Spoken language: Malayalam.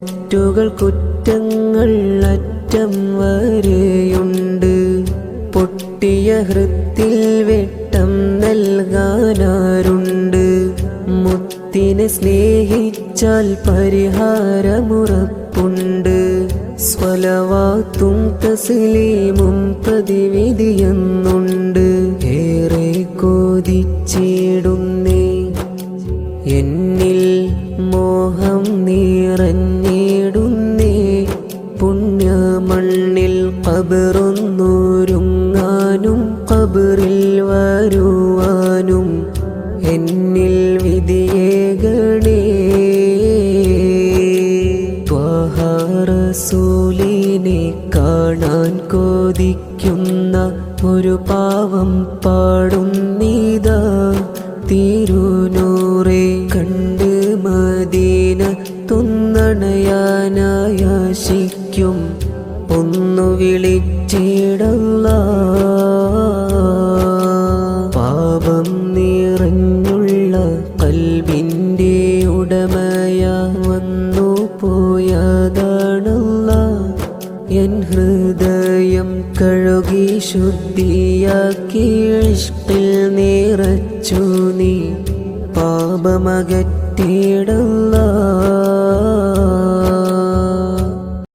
തെറ്റുകൾ കുറ്റങ്ങൾ അറ്റം വരെയുണ്ട്. പൊട്ടിയ ഹൃത്തിൽ വെട്ടം നൽകാനാരുണ്ട്. മുത്തിനെ സ്നേഹിച്ചാൽ പരിഹാരമുറപ്പുണ്ട്. സ്വലവാത്തും തസ്ലീമും പ്രതിവിധിയെന്നുണ്ട്. ഏറെ കൊതിച്ചിടുന്നേ എന്നിൽ മോഹം നിറഞ്ഞിടുന്നേ. പുണ്യമണ്ണിൽ ഖബറൊന്നൊരുങ്ങാനും ഖബറിൽ വരുവാനും എന്നിൽ വിധിയേകണേ. ത്വാഹ റസൂലിനെ കാണാൻ കൊതിക്കുന്ന ഒരു പാവം പാടുന്നിതാ. തിരുനൂറെ കണ്ട് മദീന തുന്നണയാനായാശിക്കും. ഒന്നു വിളിച്ചിടല്ലാഹ്. പാപം നിറഞ്ഞുള്ള ഖൽബിൻ്റെ ഉടമയ വന്നു പോയതാണല്ലാഹ്. എൻ ഹൃദയം കഴുകി ശുദ്ധിയാക്കി ഇഷ്കിൽ നിറച്ചു നീ പാപമകറ്റിടല്ലാഹ്.